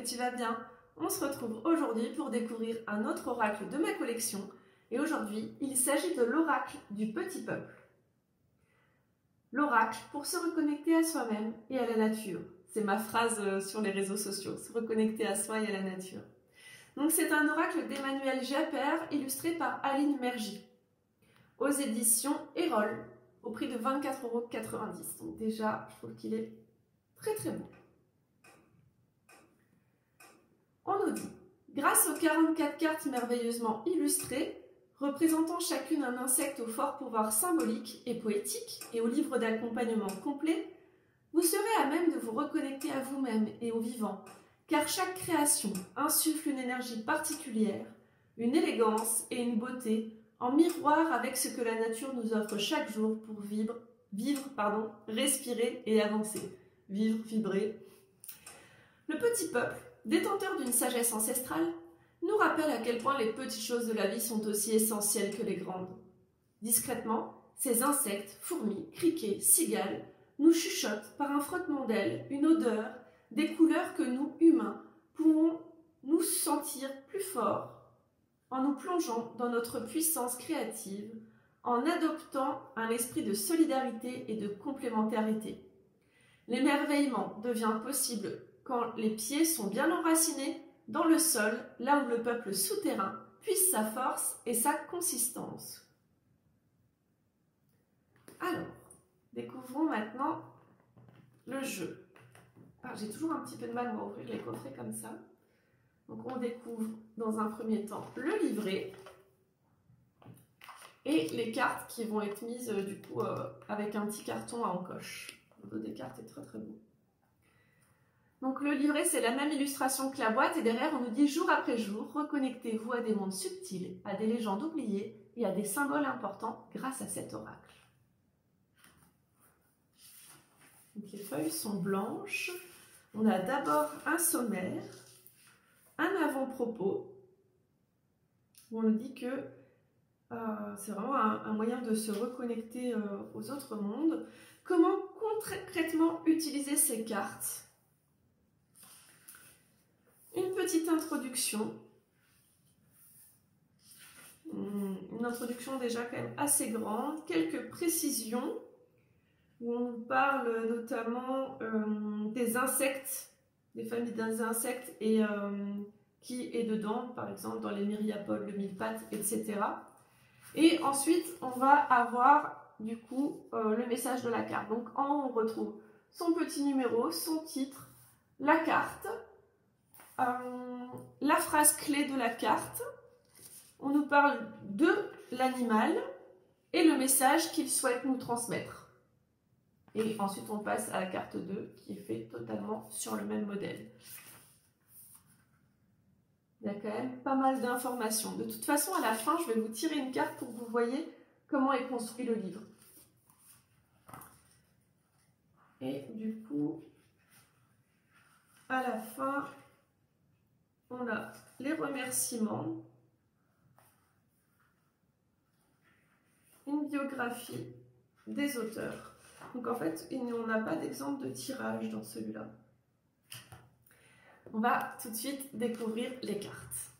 tu vas bien. On se retrouve aujourd'hui pour découvrir un autre oracle de ma collection. Et aujourd'hui, il s'agit de l'oracle du petit peuple. L'oracle pour se reconnecter à soi-même et à la nature. C'est ma phrase sur les réseaux sociaux, se reconnecter à soi et à la nature. Donc c'est un oracle d'Emmanuel Japper, illustré par Aline Mergy, aux éditions Erol, au prix de 24,90 €. Donc déjà, je trouve qu'il est très très beau. On nous dit, grâce aux 44 cartes merveilleusement illustrées, représentant chacune un insecte au fort pouvoir symbolique et poétique et au livre d'accompagnement complet, vous serez à même de vous reconnecter à vous-même et au vivant, car chaque création insuffle une énergie particulière, une élégance et une beauté en miroir avec ce que la nature nous offre chaque jour pour vivre, respirer et avancer. Vivre, vibrer. Le petit peuple, détenteur d'une sagesse ancestrale, nous rappelle à quel point les petites choses de la vie sont aussi essentielles que les grandes. Discrètement, ces insectes, fourmis, criquets, cigales, nous chuchotent par un frottement d'ailes, une odeur, des couleurs que nous, humains, pouvons nous sentir plus forts en nous plongeant dans notre puissance créative, en adoptant un esprit de solidarité et de complémentarité. L'émerveillement devient possible quand les pieds sont bien enracinés dans le sol, là où le peuple souterrain puise sa force et sa consistance. Alors, découvrons maintenant le jeu. J'ai toujours un petit peu de mal à ouvrir les coffrets comme ça. Donc on découvre dans un premier temps le livret et les cartes qui vont être mises du coup avec un petit carton à encoche. Le dos des cartes est très très beau. Donc le livret, c'est la même illustration que la boîte et derrière on nous dit jour après jour, reconnectez-vous à des mondes subtils, à des légendes oubliées et à des symboles importants grâce à cet oracle. Donc les feuilles sont blanches. On a d'abord un sommaire, un avant-propos où on nous dit que c'est vraiment un moyen de se reconnecter aux autres mondes. Comment concrètement utiliser ces cartes? Une petite introduction. Une introduction déjà quand même assez grande. Quelques précisions où on nous parle notamment des insectes, des familles d'insectes et qui est dedans, par exemple dans les myriapodes, le mille-pattes, etc. Et ensuite, on va avoir du coup le message de la carte. Donc en haut, on retrouve son petit numéro, son titre, la carte, la phrase clé de la carte. On nous parle de l'animal et le message qu'il souhaite nous transmettre. Et ensuite, on passe à la carte 2 qui est faite totalement sur le même modèle. Il y a quand même pas mal d'informations. De toute façon, à la fin, je vais vous tirer une carte pour que vous voyez comment est construit le livre. Et du coup, à la fin, on a les remerciements, une biographie des auteurs. Donc en fait, on n'a pas d'exemple de tirage dans celui-là. On va tout de suite découvrir les cartes.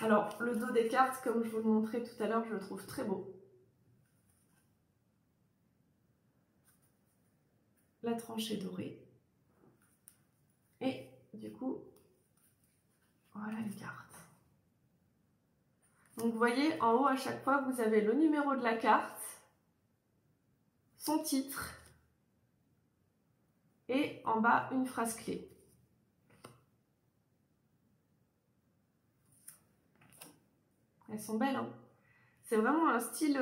Alors, le dos des cartes, comme je vous le montrais tout à l'heure, je le trouve très beau. La tranchée dorée. Et du coup, voilà une carte. Donc vous voyez, en haut à chaque fois, vous avez le numéro de la carte, son titre, et en bas, une phrase clé. Elles sont belles, hein. C'est vraiment un style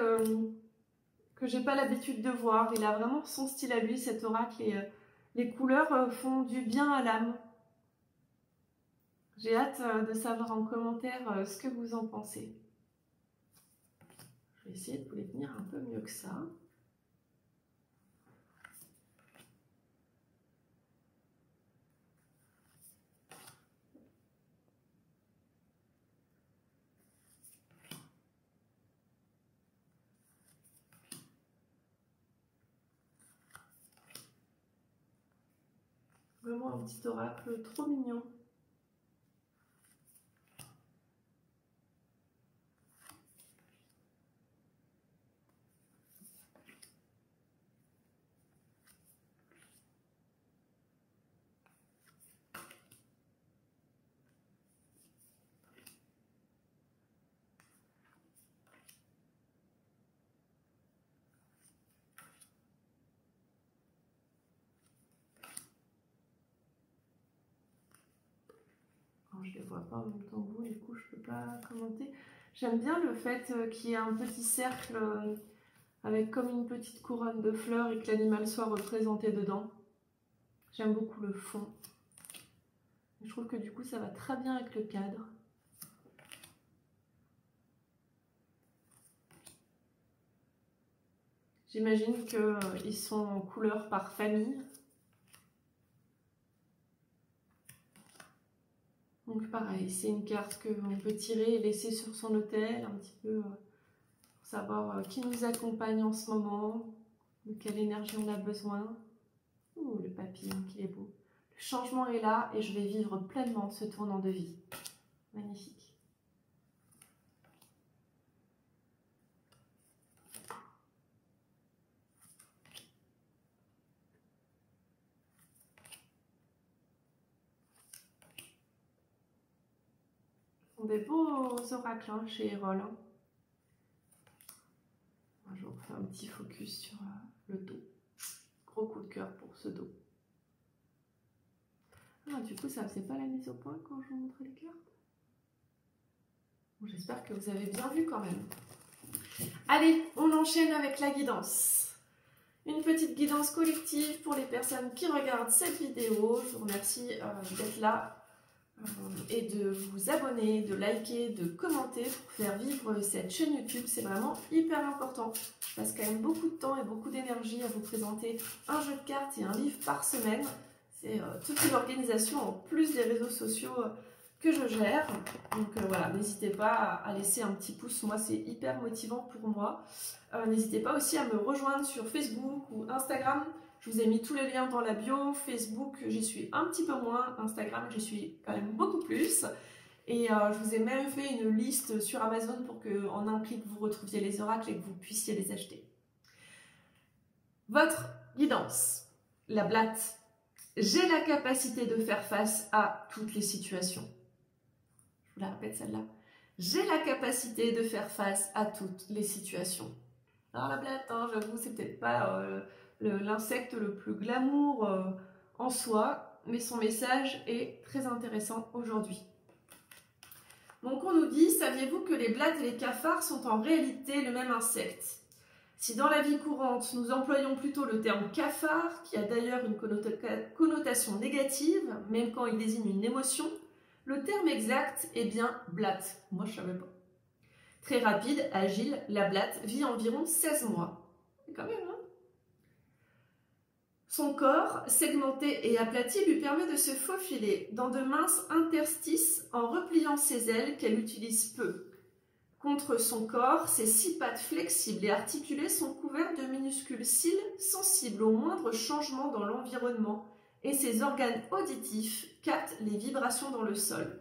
que j'ai pas l'habitude de voir. Il a vraiment son style à lui, cet oracle, et les couleurs font du bien à l'âme. J'ai hâte de savoir en commentaire ce que vous en pensez. Je vais essayer de vous les tenir un peu mieux que ça. vraiment un petit oracle trop mignon. Je ne les vois pas en même temps que vous, du coup je ne peux pas commenter. J'aime bien le fait qu'il y ait un petit cercle avec comme une petite couronne de fleurs et que l'animal soit représenté dedans. J'aime beaucoup le fond. Je trouve que du coup ça va très bien avec le cadre. J'imagine qu'ils sont en couleur par famille. Donc pareil, c'est une carte qu'on peut tirer et laisser sur son autel, un petit peu pour savoir qui nous accompagne en ce moment, de quelle énergie on a besoin. Ouh, le papillon qui est beau. Le changement est là et je vais vivre pleinement ce tournant de vie. Magnifique. Ce sont des beaux oracles chez Erol. Je vous fais un petit focus sur le dos. Gros coup de cœur pour ce dos. Ah, du coup, ça ne faisait pas la mise au point quand je vous montrais les cartes. Bon, j'espère que vous avez bien vu quand même. Allez, on enchaîne avec la guidance. Une petite guidance collective pour les personnes qui regardent cette vidéo. Je vous remercie d'être là et de vous abonner, de liker, de commenter pour faire vivre cette chaîne YouTube. C'est vraiment hyper important. Je passe quand même beaucoup de temps et beaucoup d'énergie à vous présenter un jeu de cartes et un livre par semaine. C'est toute une organisation en plus des réseaux sociaux que je gère. Donc voilà, n'hésitez pas à laisser un petit pouce. Moi, c'est hyper motivant pour moi. N'hésitez pas aussi à me rejoindre sur Facebook ou Instagram. Je vous ai mis tous les liens dans la bio. Facebook, j'y suis un petit peu moins. Instagram, j'y suis quand même beaucoup plus. Et je vous ai même fait une liste sur Amazon pour qu'en un clic, vous retrouviez les oracles et que vous puissiez les acheter. Votre guidance, la blatte. J'ai la capacité de faire face à toutes les situations. Je vous la répète celle-là. J'ai la capacité de faire face à toutes les situations. Alors la blatte, hein, j'avoue, c'est peut-être pas l'insecte le plus glamour en soi, mais son message est très intéressant aujourd'hui. Donc on nous dit, saviez-vous que les blattes et les cafards sont en réalité le même insecte? Si dans la vie courante, nous employons plutôt le terme cafard, qui a d'ailleurs une connotation négative, même quand il désigne une émotion, le terme exact est bien blatte. Moi, je ne savais pas. Très rapide, agile, la blatte vit environ 16 mois. Quand même, hein? Son corps, segmenté et aplati, lui permet de se faufiler dans de minces interstices en repliant ses ailes qu'elle utilise peu. Contre son corps, ses 6 pattes flexibles et articulées sont couvertes de minuscules cils sensibles aux moindres changements dans l'environnement et ses organes auditifs captent les vibrations dans le sol.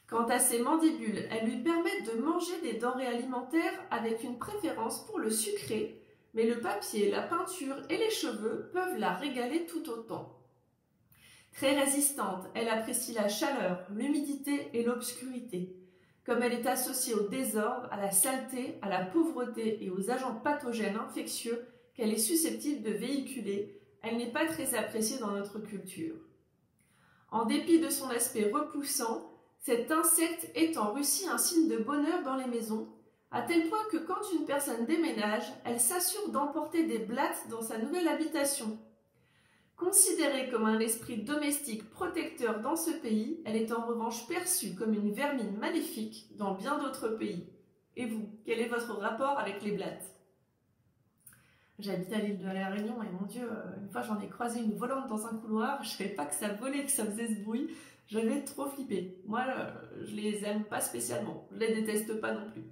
Quant à ses mandibules, elles lui permettent de manger des denrées alimentaires avec une préférence pour le sucré, mais le papier, la peinture et les cheveux peuvent la régaler tout autant. Très résistante, elle apprécie la chaleur, l'humidité et l'obscurité. Comme elle est associée au désordre, à la saleté, à la pauvreté et aux agents pathogènes infectieux qu'elle est susceptible de véhiculer, elle n'est pas très appréciée dans notre culture. En dépit de son aspect repoussant, cet insecte est en Russie un signe de bonheur dans les maisons, à tel point que quand une personne déménage, elle s'assure d'emporter des blattes dans sa nouvelle habitation. Considérée comme un esprit domestique protecteur dans ce pays, elle est en revanche perçue comme une vermine maléfique dans bien d'autres pays. Et vous, quel est votre rapport avec les blattes? J'habite à l'île de la Réunion et mon Dieu, une fois j'en ai croisé une volante dans un couloir, je ne savais pas que ça volait, que ça faisait ce bruit, j'avais trop flippé. Moi, je les aime pas spécialement, je les déteste pas non plus.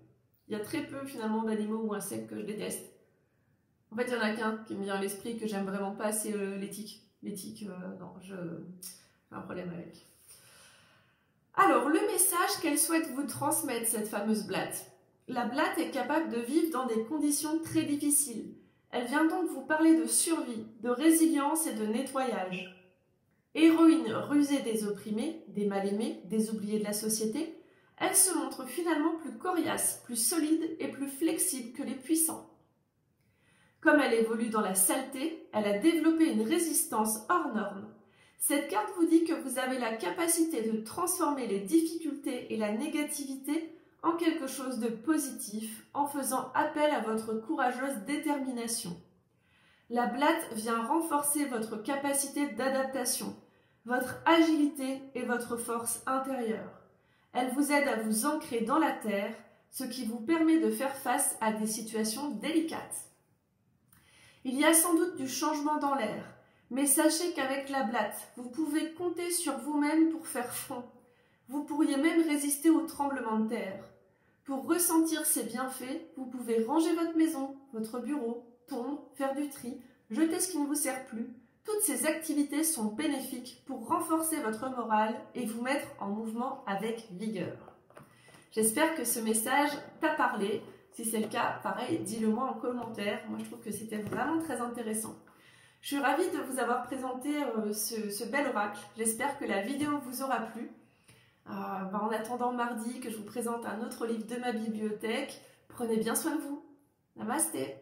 Il y a très peu finalement d'animaux ou insectes que je déteste. En fait, il y en a qu'un qui me vient à l'esprit que j'aime vraiment pas, c'est les tiques. L'éthique, non, j'ai un problème avec. Alors, le message qu'elle souhaite vous transmettre, cette fameuse blatte. La blatte est capable de vivre dans des conditions très difficiles. Elle vient donc vous parler de survie, de résilience et de nettoyage. Héroïne rusée des opprimés, des mal-aimés, des oubliés de la société, elle se montre finalement plus coriace, plus solide et plus flexible que les puissants. Comme elle évolue dans la saleté, elle a développé une résistance hors norme. Cette carte vous dit que vous avez la capacité de transformer les difficultés et la négativité en quelque chose de positif en faisant appel à votre courageuse détermination. La blatte vient renforcer votre capacité d'adaptation, votre agilité et votre force intérieure. Elle vous aide à vous ancrer dans la terre, ce qui vous permet de faire face à des situations délicates. Il y a sans doute du changement dans l'air, mais sachez qu'avec la blatte, vous pouvez compter sur vous-même pour faire front. Vous pourriez même résister aux tremblements de terre. Pour ressentir ces bienfaits, vous pouvez ranger votre maison, votre bureau, tondre, faire du tri, jeter ce qui ne vous sert plus. Toutes ces activités sont bénéfiques pour renforcer votre morale et vous mettre en mouvement avec vigueur. J'espère que ce message t'a parlé. Si c'est le cas, pareil, dis-le-moi en commentaire. Moi, je trouve que c'était vraiment très intéressant. Je suis ravie de vous avoir présenté ce bel oracle. J'espère que la vidéo vous aura plu. En attendant mardi que je vous présente un autre livre de ma bibliothèque, prenez bien soin de vous. Namasté.